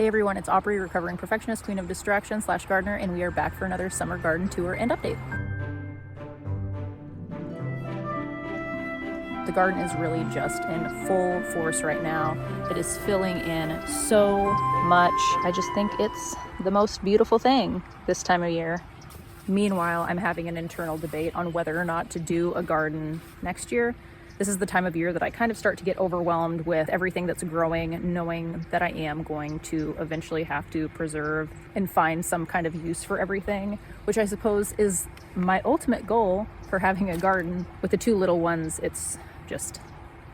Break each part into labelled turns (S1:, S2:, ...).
S1: Hey everyone, it's Aubrey, recovering perfectionist, queen of distraction / gardener, and we are back for another summer garden tour and update. The garden is really just in full force right now. It is filling in so much. I just think it's the most beautiful thing this time of year. Meanwhile, I'm having an internal debate on whether or not to do a garden next year. This is the time of year that I kind of start to get overwhelmed with everything that's growing, knowing that I am going to eventually have to preserve and find some kind of use for everything, which I suppose is my ultimate goal for having a garden. With the two little ones, it's just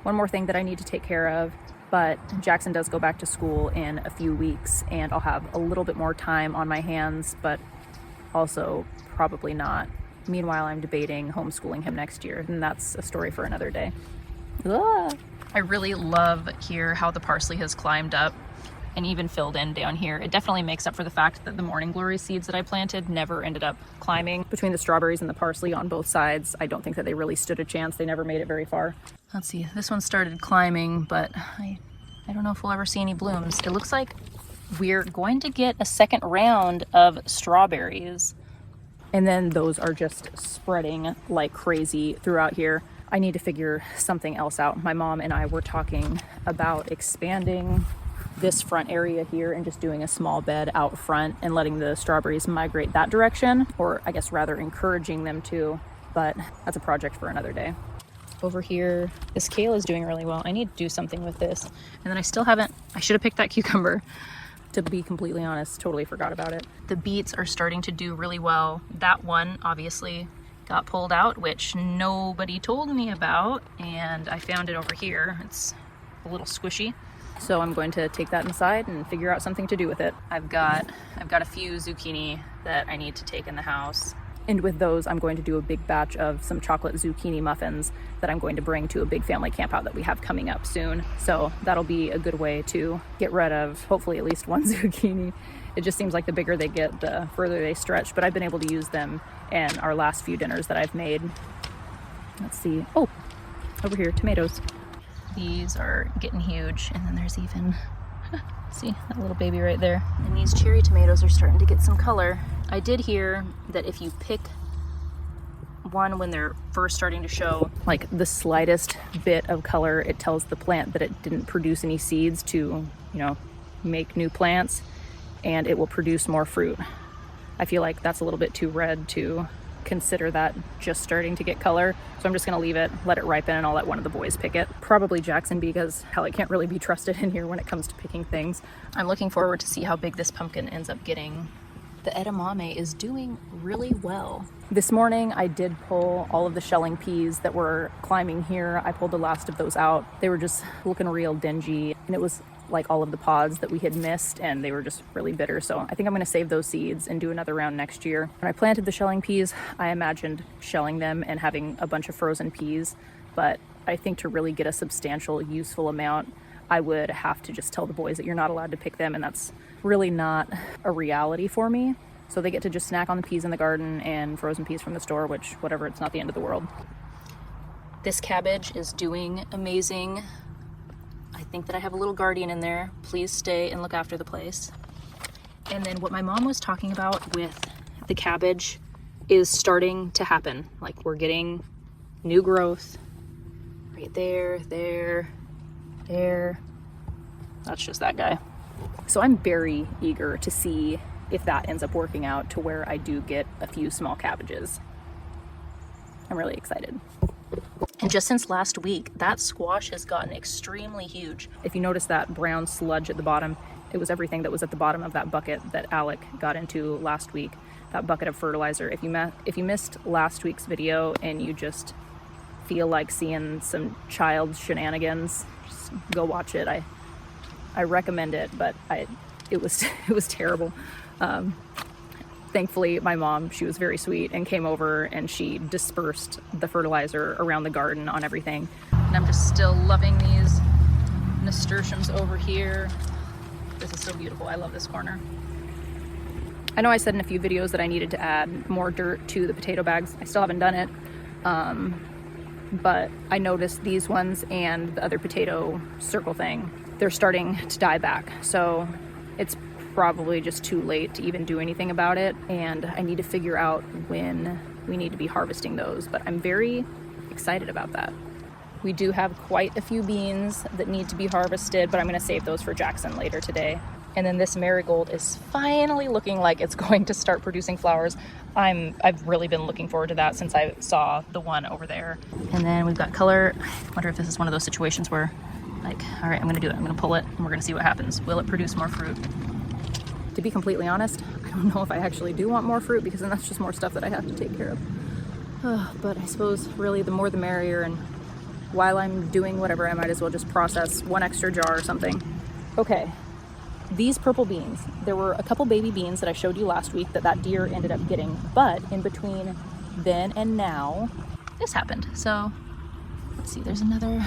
S1: one more thing that I need to take care of. But Jackson does go back to school in a few weeks, and I'll have a little bit more time on my hands, but also probably not. Meanwhile, I'm debating homeschooling him next year, and that's a story for another day. I really love here how the parsley has climbed up and even filled in down here. It definitely makes up for the fact that the morning glory seeds that I planted never ended up climbing. Between the strawberries and the parsley on both sides, I don't think that they really stood a chance. They never made it very far. Let's see, this one started climbing, but I don't know if we'll ever see any blooms. It looks like we're going to get a second round of strawberries. And then those are just spreading like crazy throughout here. I need to figure something else out. My mom and I were talking about expanding this front area here and just doing a small bed out front and letting the strawberries migrate that direction, or I guess rather encouraging them to, but that's a project for another day. Over here, this kale is doing really well. I need to do something with this. And then I should have picked that cucumber. To be completely honest, totally forgot about it. The beets are starting to do really well. That one obviously got pulled out, which nobody told me about, and I found it over here. It's a little squishy. So I'm going to take that inside and figure out something to do with it. I've got a few zucchini that I need to take in the house. And with those, I'm going to do a big batch of some chocolate zucchini muffins that I'm going to bring to a big family camp out that we have coming up soon. So that'll be a good way to get rid of hopefully at least one zucchini. It just seems like the bigger they get, the further they stretch, but I've been able to use them in our last few dinners that I've made. Let's see. Oh, over here, tomatoes. These are getting huge, and then there's even, see that little baby right there. And these cherry tomatoes are starting to get some color. I did hear that if you pick one when they're first starting to show like the slightest bit of color, it tells the plant that it didn't produce any seeds to, make new plants, and it will produce more fruit. I feel like that's a little bit too red to consider that just starting to get color. So I'm just gonna leave it, let it ripen, and I'll let one of the boys pick it. Probably Jackson, because hell, I can't really be trusted in here when it comes to picking things. I'm looking forward to see how big this pumpkin ends up getting. The edamame is doing really well. This morning I did pull all of the shelling peas that were climbing here. I pulled the last of those out. They were just looking real dingy, and it was like all of the pods that we had missed, and they were just really bitter. So I think I'm gonna save those seeds and do another round next year. When I planted the shelling peas, I imagined shelling them and having a bunch of frozen peas, but I think to really get a substantial, useful amount, I would have to just tell the boys that you're not allowed to pick them, and that's really not a reality for me. So they get to just snack on the peas in the garden and frozen peas from the store, which, whatever, it's not the end of the world. This cabbage is doing amazing. I think that I have a little guardian in there. Please stay and look after the place. And then what my mom was talking about with the cabbage is starting to happen. Like, we're getting new growth right there, there. That's just that guy. So I'm very eager to see if that ends up working out to where I do get a few small cabbages. I'm really excited. And just since last week, that squash has gotten extremely huge. If you notice that brown sludge at the bottom, it was everything that was at the bottom of that bucket that Alec got into last week, that bucket of fertilizer. If you missed last week's video and you just feel like seeing some child shenanigans, just go watch it. I recommend it, but it was terrible. Thankfully, my mom, she was very sweet and came over and she dispersed the fertilizer around the garden on everything. And I'm just still loving these nasturtiums over here. This is so beautiful. I love this corner. I know I said in a few videos that I needed to add more dirt to the potato bags. I still haven't done it. But I noticed these ones and the other potato circle thing, they're starting to die back. So it's probably just too late to even do anything about it, and I need to figure out when we need to be harvesting those, but I'm very excited about that. We do have quite a few beans that need to be harvested, but I'm going to save those for Jackson later today. And then this marigold is finally looking like it's going to start producing flowers. I've really been looking forward to that since I saw the one over there. And then we've got color. I wonder if this is one of those situations where, like, all right, I'm gonna do it. I'm gonna pull it and we're gonna see what happens. Will it produce more fruit? To be completely honest, I don't know if I actually do want more fruit, because then that's just more stuff that I have to take care of. But I suppose really the more the merrier, and while I'm doing whatever, I might as well just process one extra jar or something. Okay. These purple beans, there were a couple baby beans that I showed you last week that deer ended up getting, but in between then and now, this happened. So let's see, there's another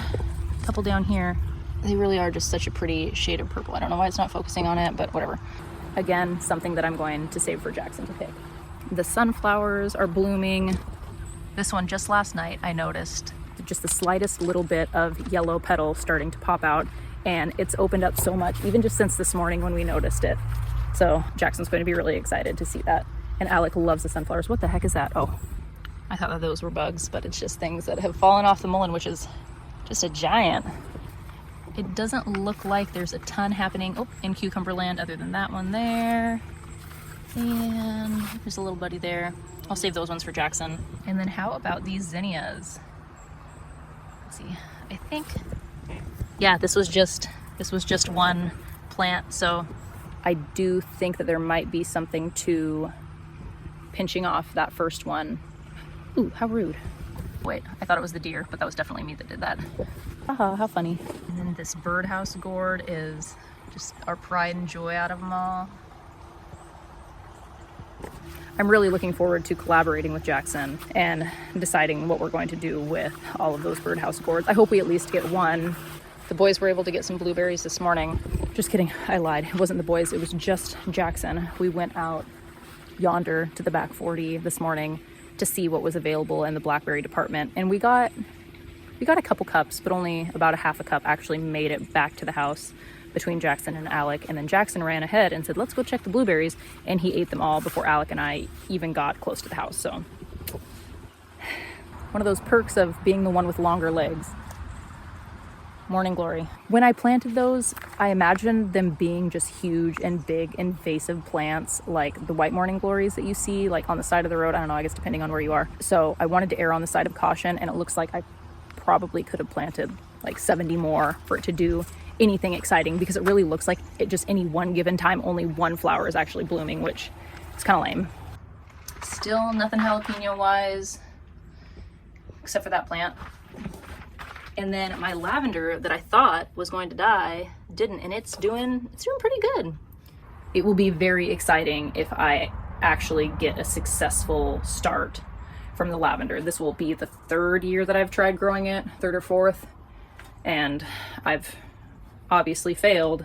S1: couple down here. They really are just such a pretty shade of purple. I don't know why it's not focusing on it, but whatever. Again, something that I'm going to save for Jackson to pick. The sunflowers are blooming. This one just last night, I noticed just the slightest little bit of yellow petal starting to pop out. And it's opened up so much, even just since this morning when we noticed it. So Jackson's going to be really excited to see that. And Alec loves the sunflowers. What the heck is that? Oh, I thought that those were bugs, but it's just things that have fallen off the mullein, which is just a giant. It doesn't look like there's a ton happening in cucumber land other than that one there. And there's a little buddy there. I'll save those ones for Jackson. And then how about these zinnias? Let's see, I think, yeah, this was just one plant, so I do think that there might be something to pinching off that first one. Ooh, how rude. Wait, I thought it was the deer, but that was definitely me that did that. Haha, how funny. And then this birdhouse gourd is just our pride and joy out of them all. I'm really looking forward to collaborating with Jackson and deciding what we're going to do with all of those birdhouse gourds. I hope we at least get one. The boys were able to get some blueberries this morning. Just kidding, I lied. It wasn't the boys, it was just Jackson. We went out yonder to the back 40 this morning to see what was available in the blackberry department. And we got a couple cups, but only about a half a cup actually made it back to the house between Jackson and Alec. And then Jackson ran ahead and said, let's go check the blueberries. And he ate them all before Alec and I even got close to the house. So one of those perks of being the one with longer legs. Morning glory. When I planted those, I imagined them being just huge and big invasive plants like the white morning glories that you see like on the side of the road. I don't know, I guess depending on where you are. So I wanted to err on the side of caution, and it looks like I probably could have planted like 70 more for it to do anything exciting, because it really looks like it just any one given time only one flower is actually blooming, which is kind of lame. Still nothing jalapeno wise except for that plant. And then my lavender that I thought was going to die didn't, and it's doing pretty good. It will be very exciting if I actually get a successful start from the lavender. This will be the third year that I've tried growing it, third or fourth, and I've obviously failed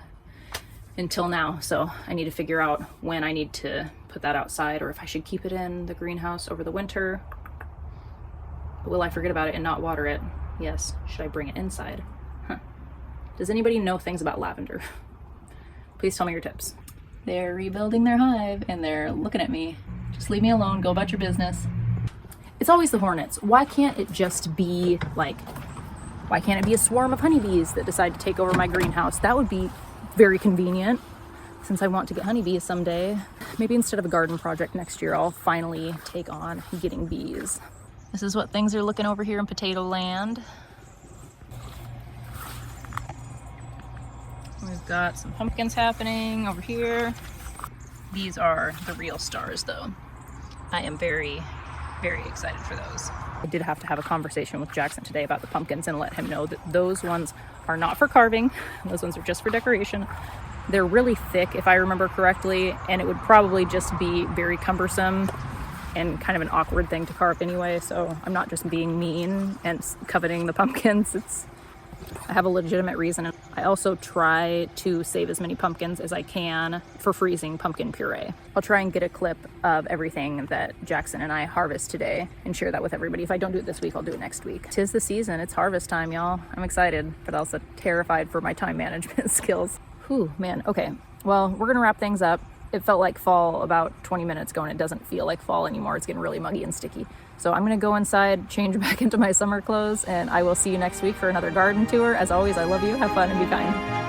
S1: until now. So I need to figure out when I need to put that outside, or if I should keep it in the greenhouse over the winter. But will I forget about it and not water it? Yes. Should I bring it inside? Huh. Does anybody know things about lavender? Please tell me your tips. They're rebuilding their hive and they're looking at me. Just leave me alone. Go about your business. It's always the hornets. Why can't it just be like, why can't it be a swarm of honeybees that decide to take over my greenhouse? That would be very convenient, since I want to get honeybees someday. Maybe instead of a garden project next year, I'll finally take on getting bees. This is what things are looking over here in potato land. We've got some pumpkins happening over here. These are the real stars though. I am very, very excited for those. I did have to have a conversation with Jackson today about the pumpkins and let him know that those ones are not for carving. Those ones are just for decoration. They're really thick, if I remember correctly, and it would probably just be very cumbersome and kind of an awkward thing to carve anyway, so I'm not just being mean and coveting the pumpkins. I have a legitimate reason. I also try to save as many pumpkins as I can for freezing pumpkin puree. I'll try and get a clip of everything that Jackson and I harvest today and share that with everybody. If I don't do it this week, I'll do it next week. 'Tis the season, it's harvest time, y'all. I'm excited, but also terrified for my time management skills. Whew, man, okay. well, we're gonna wrap things up. It felt like fall about 20 minutes ago, and it doesn't feel like fall anymore. It's getting really muggy and sticky. So I'm gonna go inside, change back into my summer clothes, and I will see you next week for another garden tour. As always, I love you. Have fun and be kind.